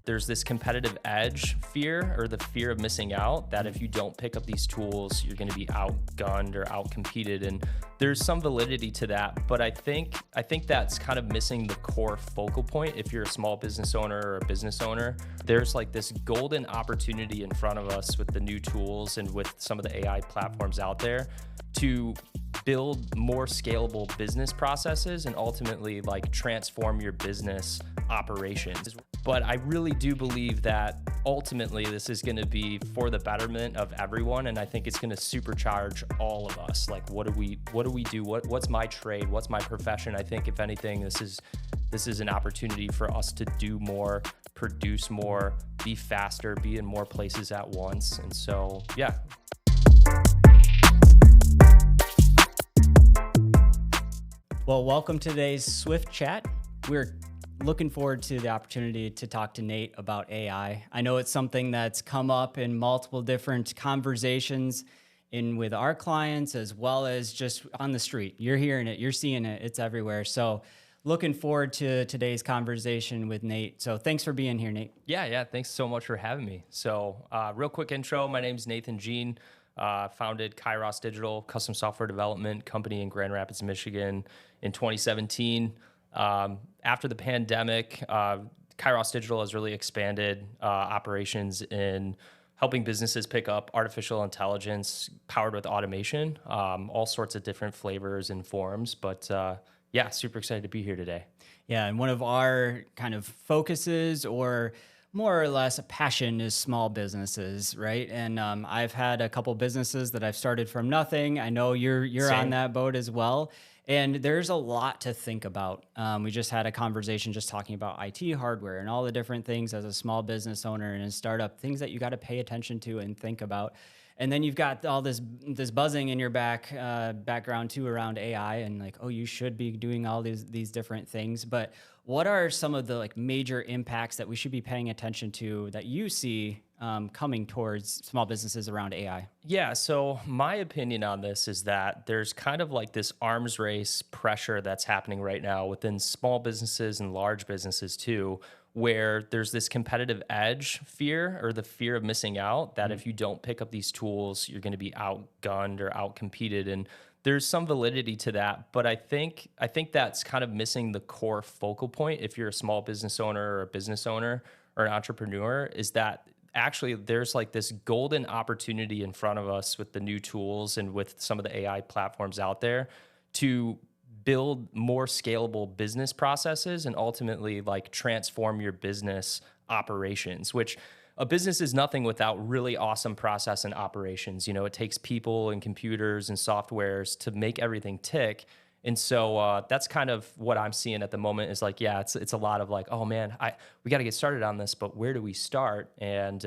There's this competitive edge fear, or the fear of missing out, that if you don't pick up these tools, you're going to be outgunned or outcompeted. And there's some validity to that, but I think that's kind of missing the core focal point. If you're a small business owner or a business owner, there's like this golden opportunity in front of us with the new tools and with some of the AI platforms out there to build more scalable business processes and ultimately like transform your business operations. But I really do believe that ultimately this is going to be for the betterment of everyone, and I think it's going to supercharge all of us. Like, what do we do? What's my trade? What's my profession? I think if anything, this is an opportunity for us to do more, produce more, be faster, be in more places at once. And so, yeah. Well, welcome to today's Swift Chat. We're looking forward to the opportunity to talk to Nate about AI. I know it's something that's come up in multiple different conversations with our clients, as well as just on the street. You're hearing it, you're seeing it, it's everywhere. So looking forward to today's conversation with Nate. So thanks for being here, Nate. Yeah. Thanks so much for having me. So real quick intro, my name's Nathan Jean. Founded Kairos Digital, custom software development company in Grand Rapids, Michigan in 2017. After the pandemic, Kairos Digital has really expanded operations in helping businesses pick up artificial intelligence powered with automation, all sorts of different flavors and forms. But yeah, super excited to be here today. Yeah, and one of our kind of focuses, or more or less a passion, is small businesses, right? And I've had a couple businesses that I've started from nothing. I know you're Same. on that boat as well. And there's a lot to think about. We just had a conversation just talking about IT hardware and all the different things as a small business owner and a startup, things that you got to pay attention to and think about. And then you've got all this buzzing in your background too around AI, and like, oh, you should be doing all these different things. But what are some of the like major impacts that we should be paying attention to that you see coming towards small businesses around AI? Yeah, so my opinion on this is that there's kind of like this arms race pressure that's happening right now within small businesses and large businesses too, where there's this competitive edge fear, or the fear of missing out, that if you don't pick up these tools, you're going to be outgunned or outcompeted. And there's some validity to that, but I think that's kind of missing the core focal point. If you're a small business owner or a business owner or an entrepreneur, is that actually there's like this golden opportunity in front of us with the new tools and with some of the AI platforms out there to build more scalable business processes and ultimately like transform your business operations, which a business is nothing without really awesome process and operations. You know, it takes people and computers and softwares to make everything tick. And so that's kind of what I'm seeing at the moment is like, yeah, it's a lot of like, oh man, we got to get started on this, but where do we start? And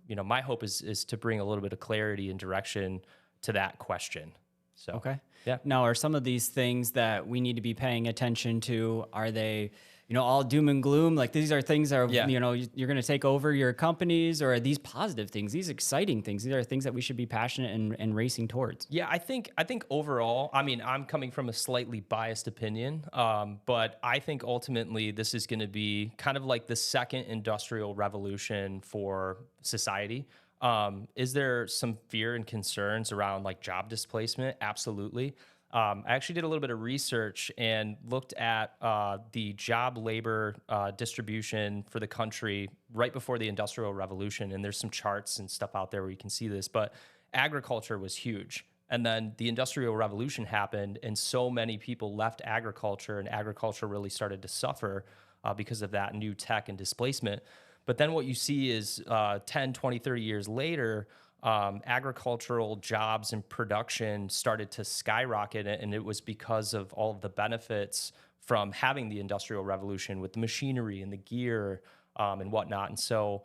my hope is to bring a little bit of clarity and direction to that question. So Okay. yeah. Now, are some of these things that we need to be paying attention to, are they, all doom and gloom? Like these are things that are, Yeah. You're going to take over your companies, or are these positive things, these exciting things? These are things that we should be passionate and racing towards. Yeah, I think overall, I mean, I'm coming from a slightly biased opinion, but I think ultimately this is going to be kind of like the second industrial revolution for society. Is there some fear and concerns around like job displacement? Absolutely. I actually did a little bit of research and looked at the job labor distribution for the country right before the Industrial Revolution. And there's some charts and stuff out there where you can see this, but agriculture was huge. And then the Industrial Revolution happened, and so many people left agriculture, and agriculture really started to suffer because of that new tech and displacement. But then what you see is 10, 20, 30 years later, agricultural jobs and production started to skyrocket, and it was because of all of the benefits from having the Industrial Revolution with the machinery and the gear and whatnot. And so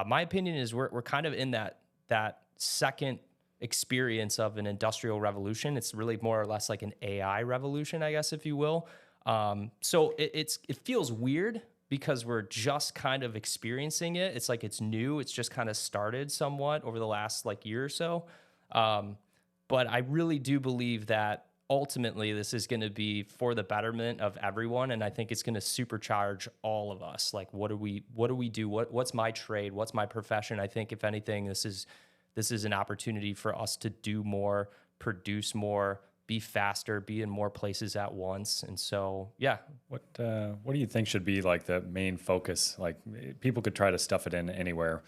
my opinion is we're kind of in that second experience of an industrial revolution. It's really more or less like an AI revolution, I guess, if you will. So it feels weird because we're just kind of experiencing it. It's like it's new. It's just kind of started somewhat over the last like year or so. But I really do believe that ultimately this is going to be for the betterment of everyone, and I think it's going to supercharge all of us. Like, what do we do? What's my trade? What's my profession? I think if anything, this is an opportunity for us to do more, produce more, be faster, be in more places at once. And so, yeah. What do you think should be like the main focus? Like people could try to stuff it in anywhere.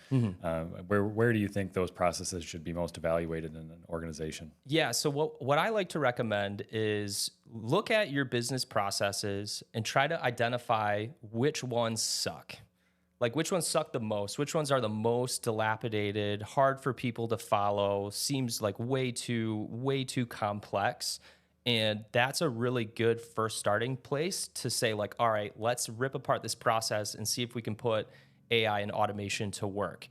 Where do you think those processes should be most evaluated in an organization? Yeah. So what I like to recommend is look at your business processes and try to identify which ones suck. Like which ones suck the most, which ones are the most dilapidated, hard for people to follow, seems like way too complex. And that's a really good first starting place to say like, all right, let's rip apart this process and see if we can put AI and automation to work.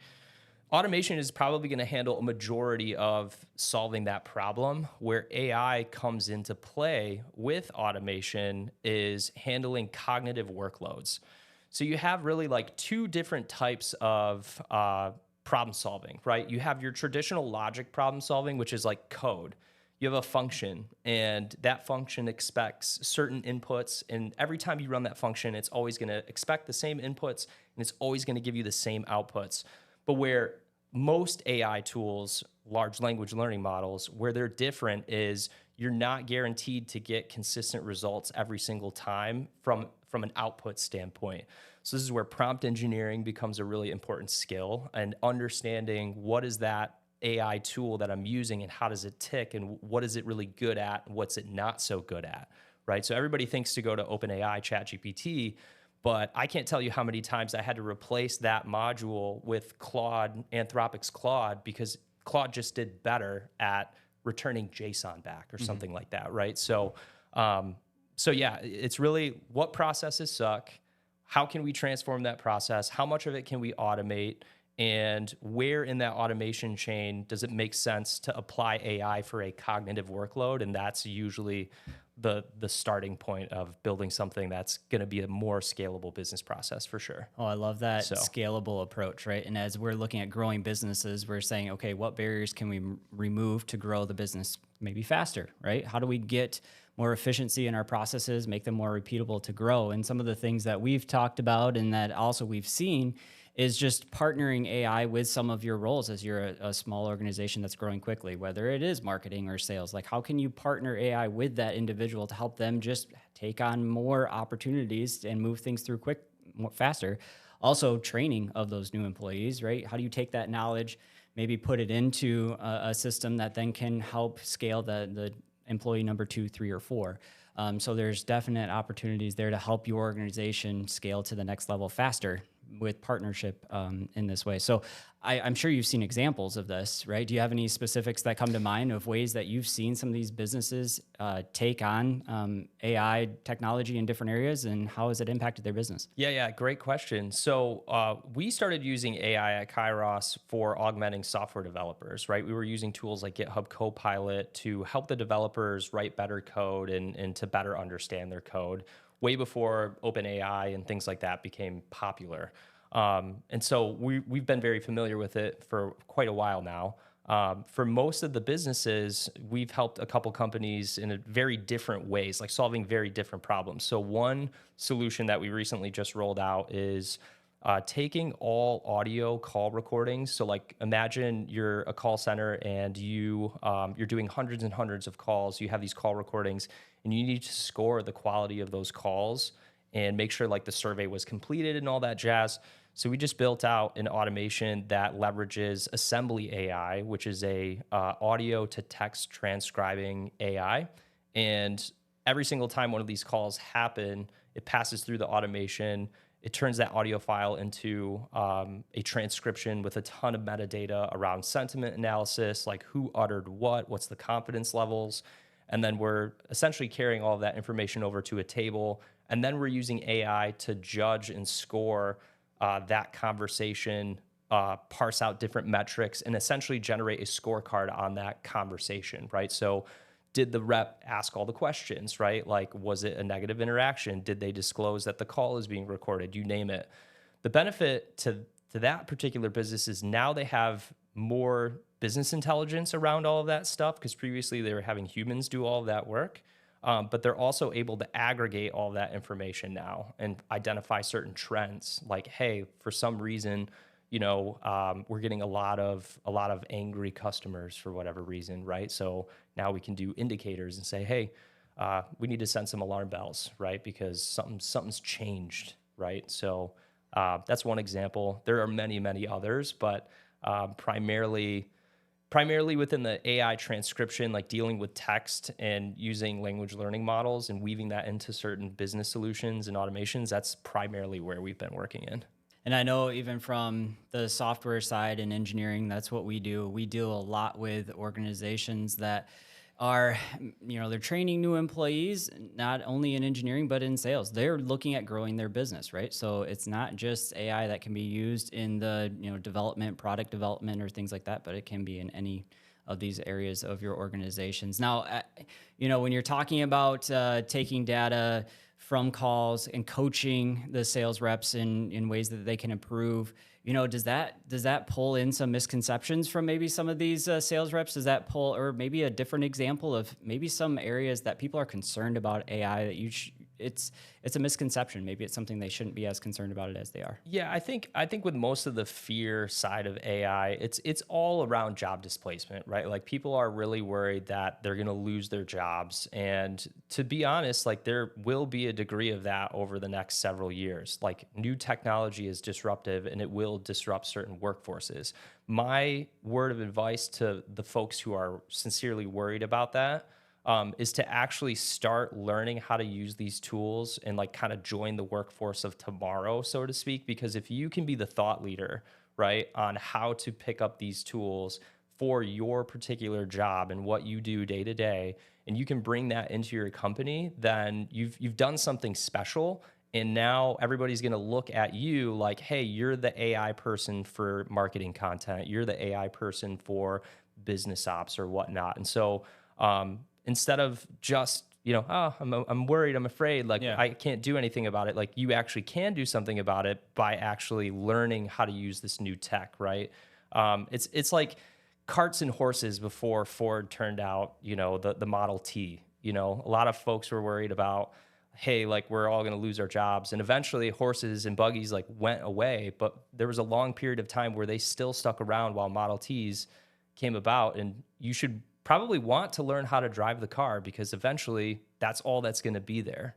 Automation is probably going to handle a majority of solving that problem. Where AI comes into play with automation is handling cognitive workloads. So you have really like two different types of problem solving, right? You have your traditional logic problem solving, which is like code. You have a function, and that function expects certain inputs. And every time you run that function, it's always going to expect the same inputs, and it's always going to give you the same outputs. But where most AI tools, large language learning models, where they're different is you're not guaranteed to get consistent results every single time from an output standpoint. So this is where prompt engineering becomes a really important skill, and understanding what is that AI tool that I'm using and how does it tick and what is it really good at and what's it not so good at, right? So everybody thinks to go to OpenAI, ChatGPT, but I can't tell you how many times I had to replace that module with Claude, Anthropic's Claude, because Claude just did better at returning JSON back or something like that, right? So yeah, it's really what processes suck, how can we transform that process, how much of it can we automate, and where in that automation chain does it make sense to apply AI for a cognitive workload? And that's usually the starting point of building something that's going to be a more scalable business process for sure. Oh, I love that scalable approach, right? And as we're looking at growing businesses, we're saying, okay, what barriers can we remove to grow the business maybe faster, right? How do we get more efficiency in our processes, make them more repeatable to grow? And some of the things that we've talked about and that also we've seen is just partnering AI with some of your roles as you're a small organization that's growing quickly, whether it is marketing or sales. Like, how can you partner AI with that individual to help them just take on more opportunities and move things through faster? Also, training of those new employees, right? How do you take that knowledge, maybe put it into a system that then can help scale the employee number 2, 3, or 4? So there's definite opportunities there to help your organization scale to the next level faster with partnership in this way. So I'm sure you've seen examples of this, right? Do you have any specifics that come to mind of ways that you've seen some of these businesses take on AI technology in different areas, and how has it impacted their business? Yeah, great question. So we started using AI at Kairos for augmenting software developers, right? We were using tools like GitHub Copilot to help the developers write better code and to better understand their code, way before OpenAI and things like that became popular. And so we've been very familiar with it for quite a while now. For most of the businesses, we've helped a couple companies in a very different ways, like solving very different problems. So one solution that we recently just rolled out is taking all audio call recordings. So like imagine you're a call center and you're doing hundreds and hundreds of calls. You have these call recordings and you need to score the quality of those calls and make sure like the survey was completed and all that jazz. So we just built out an automation that leverages Assembly AI, which is a audio to text transcribing AI. And every single time one of these calls happen, it passes through the automation. It turns that audio file into a transcription with a ton of metadata around sentiment analysis, like who uttered what's the confidence levels. And then we're essentially carrying all of that information over to a table. And then we're using AI to judge and score that conversation, parse out different metrics, and essentially generate a scorecard on that conversation, right? So did the rep ask all the questions, right? Like, was it a negative interaction? Did they disclose that the call is being recorded? You name it. The benefit to that particular business is now they have more business intelligence around all of that stuff, because previously they were having humans do all of that work. But they're also able to aggregate all that information now and identify certain trends. Like, hey, for some reason, we're getting a lot of angry customers for whatever reason, right? So now we can do indicators and say, hey, we need to send some alarm bells, right? Because something's changed, right? So that's one example. There are many, many others, but primarily within the AI transcription, like dealing with text and using language learning models and weaving that into certain business solutions and automations, that's primarily where we've been working in. And I know even from the software side and engineering, that's what we do. We deal a lot with organizations that are, they're training new employees, not only in engineering, but in sales. They're looking at growing their business, right? So it's not just AI that can be used in the, development, product development, or things like that, but it can be in any of these areas of your organizations. Now, when you're talking about taking data from calls and coaching the sales reps in ways that they can improve, does that pull in some misconceptions from maybe some of these sales reps? Does that pull, or maybe a different example of maybe some areas that people are concerned about AI that it's a misconception. Maybe it's something they shouldn't be as concerned about it as they are. Yeah, I think with most of the fear side of AI, it's all around job displacement, right? Like people are really worried that they're going to lose their jobs, and to be honest, like there will be a degree of that over the next several years. Like new technology is disruptive and it will disrupt certain workforces. My word of advice to the folks who are sincerely worried about that is to actually start learning how to use these tools and like kind of join the workforce of tomorrow, so to speak. Because if you can be the thought leader, right, on how to pick up these tools for your particular job and what you do day to day, and you can bring that into your company, then you've done something special. And now everybody's going to look at you like, hey, you're the AI person for marketing content. You're the AI person for business ops or whatnot. And so instead of just, I'm worried, I'm afraid, like I can't do anything about it. Like you actually can do something about it by actually learning how to use this new tech, right? It's like carts and horses before Ford turned out, the Model T. A lot of folks were worried about, hey, like we're all going to lose our jobs. And eventually horses and buggies like went away, but there was a long period of time where they still stuck around while Model Ts came about. And you should probably want to learn how to drive the car because eventually that's all that's going to be there,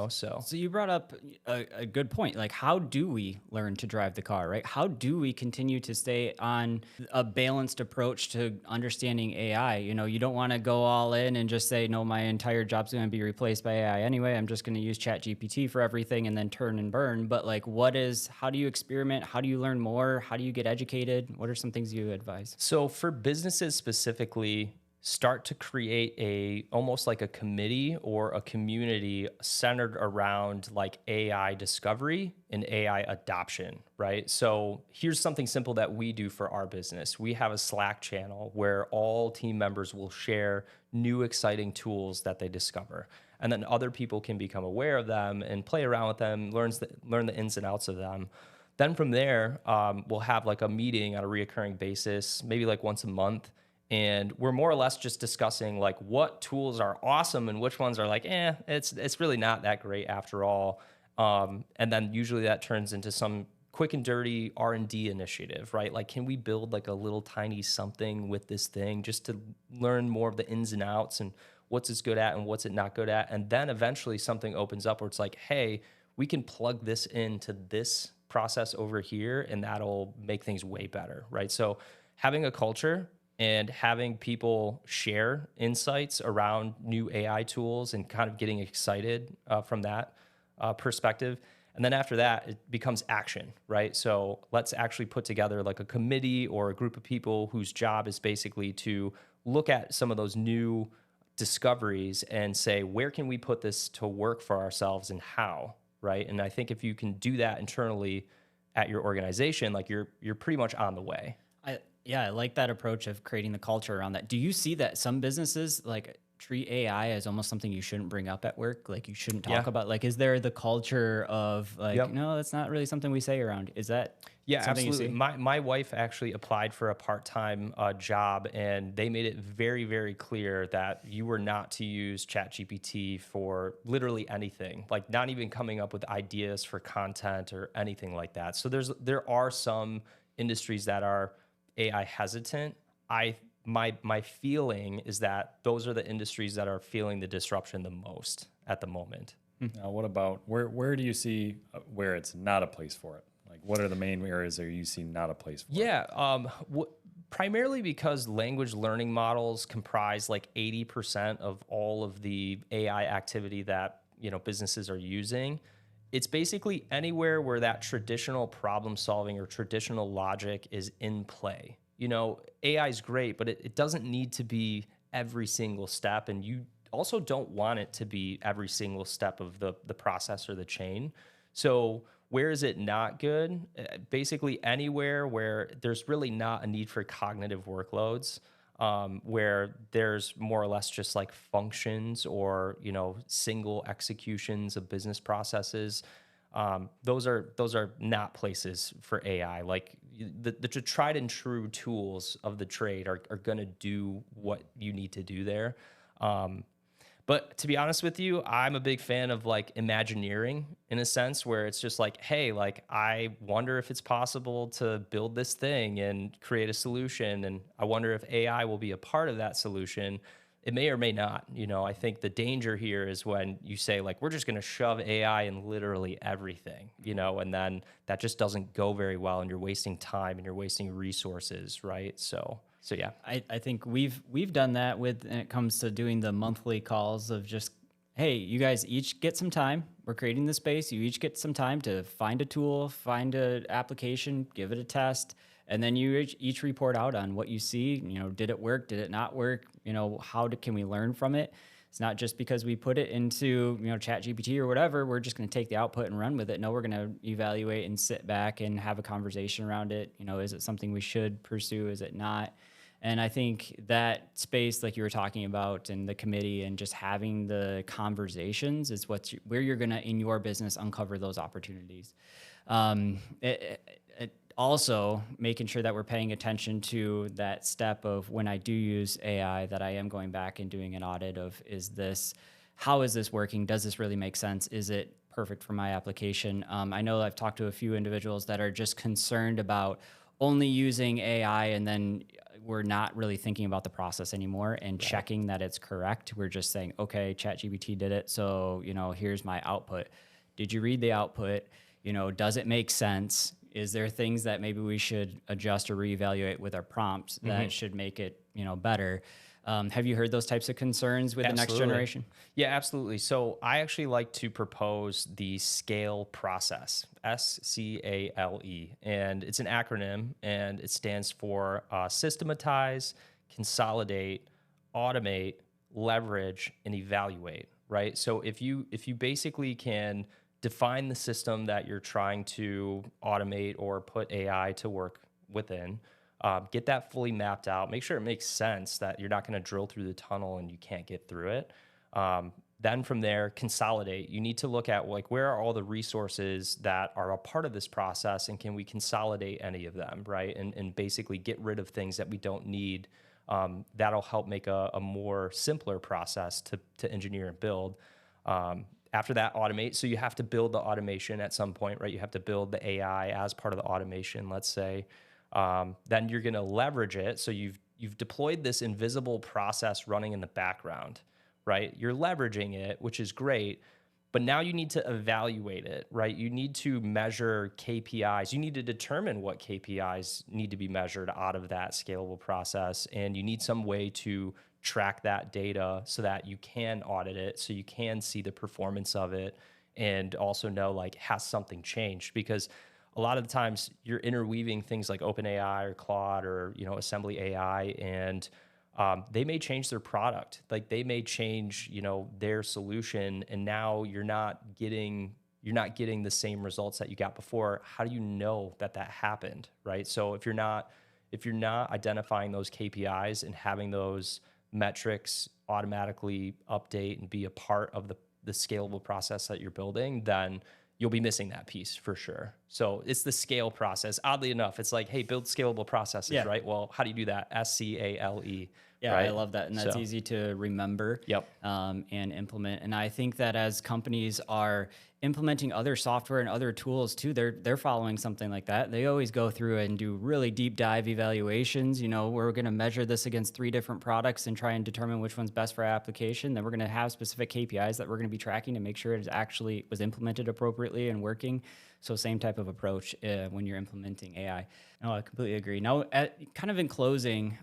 so you brought up a good point. Like, how do we learn to drive the car, right? How do we continue to stay on a balanced approach to understanding AI? You don't want to go all in and just say, no, my entire job's going to be replaced by AI anyway. I'm just going to use ChatGPT for everything and then turn and burn. But like, how do you experiment? How do you learn more? How do you get educated? What are some things you advise? So for businesses specifically, start to create almost like a committee or a community centered around like AI discovery and AI adoption, right? So here's something simple that we do for our business. We have a Slack channel where all team members will share new exciting tools that they discover. And then other people can become aware of them and play around with them, learn the ins and outs of them. Then from there, we'll have like a meeting on a reoccurring basis, maybe like once a month. And we're more or less just discussing like what tools are awesome and which ones are like, it's really not that great after all. And then usually that turns into some quick and dirty R&D initiative, right? Like, can we build like a little tiny something with this thing just to learn more of the ins and outs and what's it's good at and what's it not good at? And then eventually something opens up where it's like, hey, we can plug this into this process over here and that'll make things way better, right? So having a culture and having people share insights around new AI tools and kind of getting excited from that perspective. And then after that, it becomes action, right? So let's actually put together like a committee or a group of people whose job is basically to look at some of those new discoveries and say, where can we put this to work for ourselves and how, right? And I think if you can do that internally at your organization, like you're pretty much on the way. I like that approach of creating the culture around that. Do you see that some businesses, like treat AI as almost something you shouldn't bring up at work? Like, you shouldn't talk Yeah. about, like, is there the culture of like, Yep. no, that's not really something we say around? Is that Yeah, something you absolutely. see? My wife actually applied for a part-time job, and they made it very, very clear that you were not to use ChatGPT for literally anything, like not even coming up with ideas for content or anything like that. So there are some industries that are AI hesitant. My feeling is that those are the industries that are feeling the disruption the most at the moment. Now, what about where do you see where it's not a place for it? Like, what are the main areas that you see not a place for it? Yeah, primarily because language learning models comprise like 80% of all of the AI activity that, businesses are using. It's basically anywhere where that traditional problem solving or traditional logic is in play. AI is great, but it doesn't need to be every single step, and you also don't want it to be every single step of the process or the chain. So where is it not good? Basically anywhere where there's really not a need for cognitive workloads, where there's more or less just like functions or single executions of business processes. Those are not places for AI. Like the tried and true tools of the trade are going to do what you need to do there. But to be honest with you, I'm a big fan of like Imagineering in a sense where it's just like, hey, like I wonder if it's possible to build this thing and create a solution. And I wonder if AI will be a part of that solution. It may or may not. I think the danger here is when you say like, we're just going to shove AI in literally everything, and then that just doesn't go very well and you're wasting time and you're wasting resources, right? So yeah. I think we've done that when it comes to doing the monthly calls of just, hey, you guys each get some time. We're creating the space. You each get some time to find a tool, find an application, give it a test, and then you each report out on what you see. Did it work? Did it not work? Can we learn from it? It's not just because we put it into ChatGPT or whatever. We're just going to take the output and run with it. No, we're going to evaluate and sit back and have a conversation around it. Is it something we should pursue? Is it not? And I think that space, like you were talking about, and the committee and just having the conversations is where you're going to, in your business, uncover those opportunities. Also, making sure that we're paying attention to that step of when I do use AI, that I am going back and doing an audit of, how is this working? Does this really make sense? Is it perfect for my application? I know I've talked to a few individuals that are just concerned about only using AI and then we're not really thinking about the process anymore and checking that it's correct. We're just saying, okay, ChatGPT did it, so here's my output. Did you read the output? Does it make sense? Is there things that maybe we should adjust or reevaluate with our prompts that should make it better? Have you heard those types of concerns with the next generation? Yeah, absolutely. So I actually like to propose the SCALE process, SCALE, and it's an acronym, and it stands for systematize, consolidate, automate, leverage, and evaluate. Right. So if you basically can define the system that you're trying to automate or put AI to work within. Get that fully mapped out. Make sure it makes sense, that you're not going to drill through the tunnel and you can't get through it. Then from there, consolidate. You need to look at like, where are all the resources that are a part of this process, and can we consolidate any of them, right? And basically get rid of things that we don't need. That'll help make a more simpler process to engineer and build. After that, automate. So you have to build the automation at some point, right? You have to build the AI as part of the automation, let's say. Then you're going to leverage it. So you've deployed this invisible process running in the background, right? You're leveraging it, which is great, but now you need to evaluate it, right? You need to measure KPIs. You need to determine what KPIs need to be measured out of that scalable process, and you need some way to track that data so that you can audit it, so you can see the performance of it, and also know, like, has something changed? Because a lot of the times you're interweaving things like OpenAI or Claude or Assembly AI, and they may change their product. Like, they may change their solution, and now you're not getting the same results that you got before. How do you know that happened, right? So if you're not identifying those KPIs and having those metrics automatically update and be a part of the scalable process that you're building, then you'll be missing that piece for sure. So it's the scale process. Oddly enough, it's like, hey, build scalable processes, right? Well, how do you do that? SCALE. Yeah, right? I love that. And that's easy to remember and implement. And I think that as companies are implementing other software and other tools too, they're following something like that. They always go through and do really deep dive evaluations. You know, we're going to measure this against 3 different products and try and determine which one's best for our application. Then we're going to have specific KPIs that we're going to be tracking to make sure it actually was implemented appropriately and working. So same type of approach when you're implementing AI. No, I completely agree. Now, kind of in closing,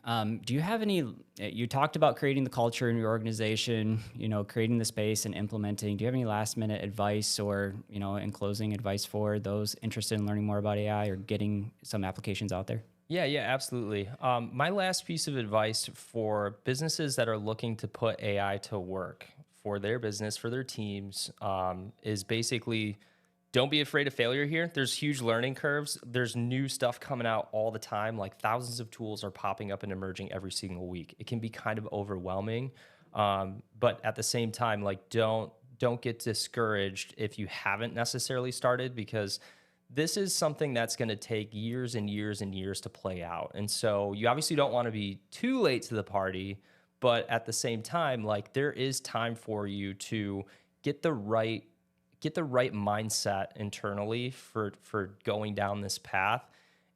do you have any, you talked about creating the culture in your organization, you know, creating the space and implementing. Do you have any last minute advice or, you know, in closing advice for those interested in learning more about AI or getting some applications out there? Yeah, absolutely. My last piece of advice for businesses that are looking to put AI to work for their business, for their teams, is basically, don't be afraid of failure here. There's huge learning curves. There's new stuff coming out all the time. Like thousands of tools are popping up and emerging every single week. It can be kind of overwhelming. But at the same time, like don't get discouraged if you haven't necessarily started, because this is something that's going to take years and years and years to play out. And so you obviously don't want to be too late to the party, but at the same time, like there is time for you to get the right mindset internally for going down this path.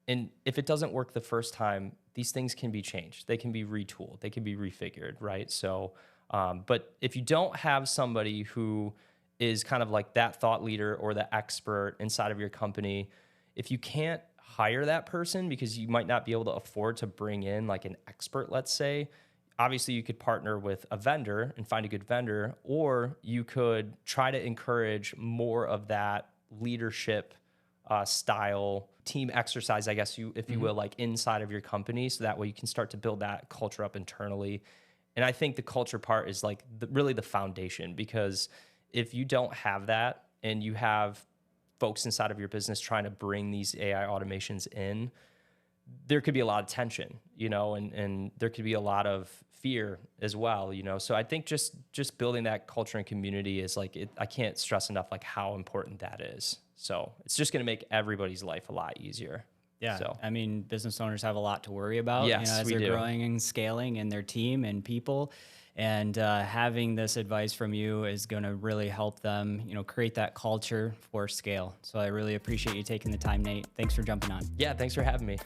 And if it doesn't work the first time, these things can be changed. They can be retooled. They can be refigured, right? So, but if you don't have somebody who is kind of like that thought leader or the expert inside of your company, if you can't hire that person because you might not be able to afford to bring in like an expert, let's say, obviously you could partner with a vendor and find a good vendor, or you could try to encourage more of that leadership style team exercise, I guess if you will, like inside of your company. So that way you can start to build that culture up internally. And I think the culture part is like really the foundation, because if you don't have that and you have folks inside of your business trying to bring these AI automations in, there could be a lot of tension, you know, and there could be a lot of fear as well, you know. So I think just building that culture and community is like, I can't stress enough like how important that is. So it's just going to make everybody's life a lot easier. Yeah. So, I mean, business owners have a lot to worry about, yes, you know, as they're growing and scaling in their team and people. And having this advice from you is going to really help them, you know, create that culture for scale. So I really appreciate you taking the time, Nate. Thanks for jumping on. Yeah, thanks for having me.